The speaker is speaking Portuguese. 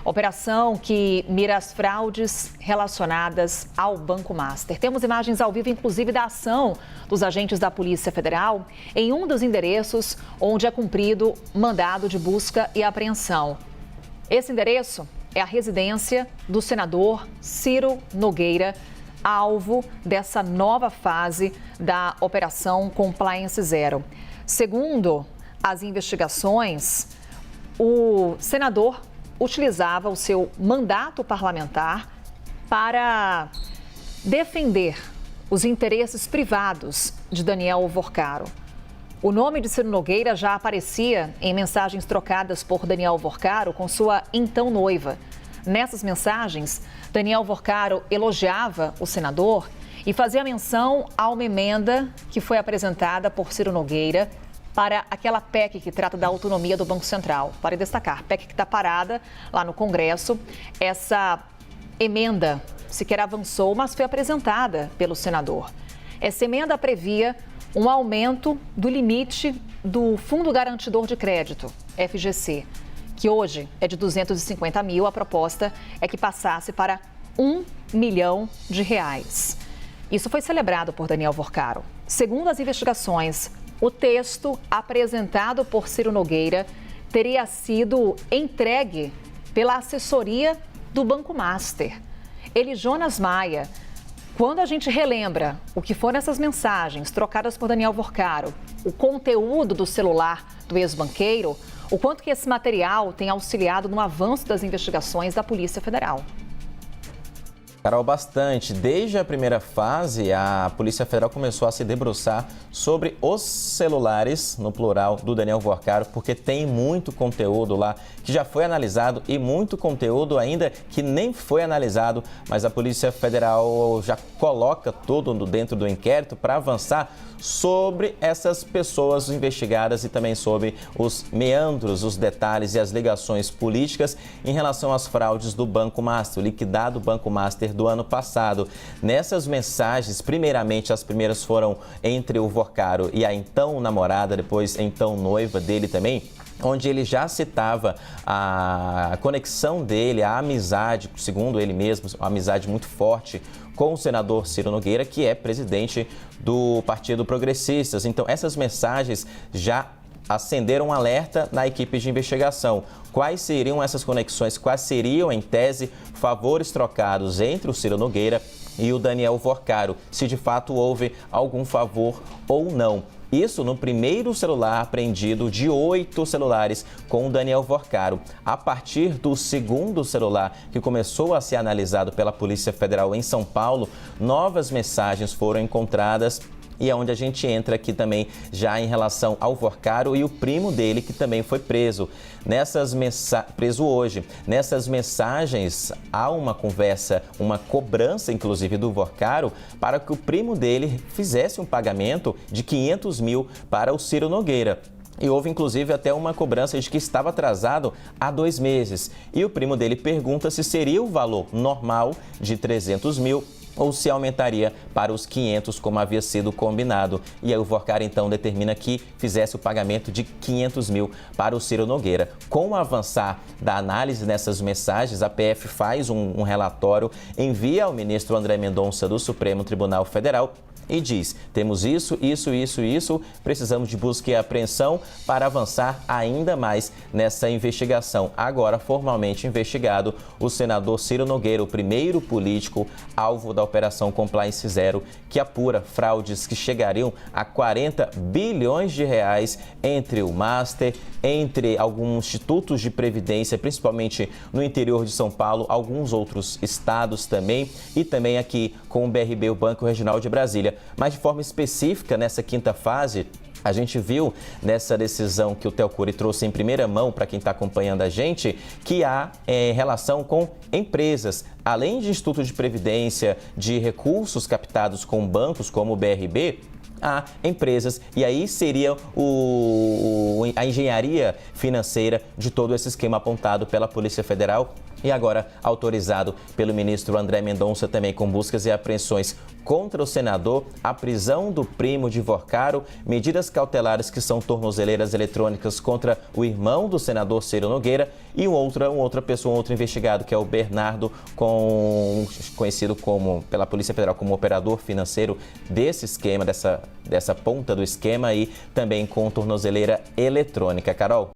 Operação que mira as fraudes relacionadas ao Banco Master. Temos imagens ao vivo, inclusive, da ação dos agentes da Polícia Federal em um dos endereços onde é cumprido mandado de busca e apreensão. Esse endereço é a residência do senador Ciro Nogueira, alvo dessa nova fase da Operação Compliance Zero. Segundo as investigações, o senador utilizava o seu mandato parlamentar para defender os interesses privados de Daniel Vorcaro. O nome de Ciro Nogueira já aparecia em mensagens trocadas por Daniel Vorcaro com sua então noiva. Nessas mensagens, Daniel Vorcaro elogiava o senador e fazia menção a uma emenda que foi apresentada por Ciro Nogueira para aquela PEC que trata da autonomia do Banco Central. Para destacar, PEC que está parada lá no Congresso. Essa emenda sequer avançou, mas foi apresentada pelo senador. Essa emenda previa um aumento do limite do Fundo Garantidor de Crédito, FGC, que hoje é de 250 mil. A proposta é que passasse para R$ 1 milhão. Isso foi celebrado por Daniel Vorcaro. Segundo as investigações, o texto apresentado por Ciro Nogueira teria sido entregue pela assessoria do Banco Master. Jonas Maia. Quando a gente relembra o que foram essas mensagens trocadas por Daniel Vorcaro, o conteúdo do celular do ex-banqueiro, o quanto que esse material tem auxiliado no avanço das investigações da Polícia Federal. Carol, bastante. Desde a primeira fase, a Polícia Federal começou a se debruçar sobre os celulares, no plural, do Daniel Vorcaro, porque tem muito conteúdo lá que já foi analisado e muito conteúdo ainda que nem foi analisado, mas a Polícia Federal já coloca tudo dentro do inquérito para avançar sobre essas pessoas investigadas e também sobre os meandros, os detalhes e as ligações políticas em relação às fraudes do Banco Master, o liquidado Banco Master do ano passado. Nessas mensagens, primeiramente, as primeiras foram entre o Vorcaro e a então namorada, depois então noiva dele também, onde ele já citava a conexão dele, a amizade, segundo ele mesmo, uma amizade muito forte com o senador Ciro Nogueira, que é presidente do Partido Progressistas. Então, essas mensagens já acenderam um alerta na equipe de investigação. Quais seriam essas conexões? Quais seriam, em tese, favores trocados entre o Ciro Nogueira e o Daniel Vorcaro? Se de fato houve algum favor ou não. Isso no primeiro celular apreendido de 8 celulares com o Daniel Vorcaro. A partir do segundo celular, que começou a ser analisado pela Polícia Federal em São Paulo, novas mensagens foram encontradas. E é onde a gente entra aqui também já em relação ao Vorcaro e o primo dele, que também foi preso. Preso hoje. Nessas mensagens há uma conversa, uma cobrança, inclusive, do Vorcaro para que o primo dele fizesse um pagamento de 500 mil para o Ciro Nogueira. E houve, inclusive, até uma cobrança de que estava atrasado há 2 meses. E o primo dele pergunta se seria o valor normal de 300 mil ou se aumentaria para os 500, como havia sido combinado. E aí o Vorcaro, então, determina que fizesse o pagamento de 500 mil para o Ciro Nogueira. Com o avançar da análise nessas mensagens, a PF faz um relatório, envia ao ministro André Mendonça do Supremo Tribunal Federal e diz: temos isso, precisamos de busca e apreensão para avançar ainda mais nessa investigação. Agora, formalmente investigado, o senador Ciro Nogueira, o primeiro político alvo da Operação Compliance Zero, que apura fraudes que chegariam a 40 bilhões de reais entre o Master, entre alguns institutos de previdência, principalmente no interior de São Paulo, alguns outros estados também, e também aqui com o BRB, o Banco Regional de Brasília. Mas de forma específica, nessa quinta fase, a gente viu nessa decisão que o Theo Cury trouxe em primeira mão para quem está acompanhando a gente, que há relação com empresas, além de institutos de previdência, de recursos captados com bancos como o BRB, a empresas. E aí seria a engenharia financeira de todo esse esquema apontado pela Polícia Federal e agora autorizado pelo ministro André Mendonça, também com buscas e apreensões contra o senador, a prisão do primo de Vorcaro, medidas cautelares que são tornozeleiras eletrônicas contra o irmão do senador Ciro Nogueira e outra pessoa, um outro investigado, que é o Bernardo, conhecido pela Polícia Federal como operador financeiro desse esquema, dessa ponta do esquema, e também com tornozeleira eletrônica. Carol.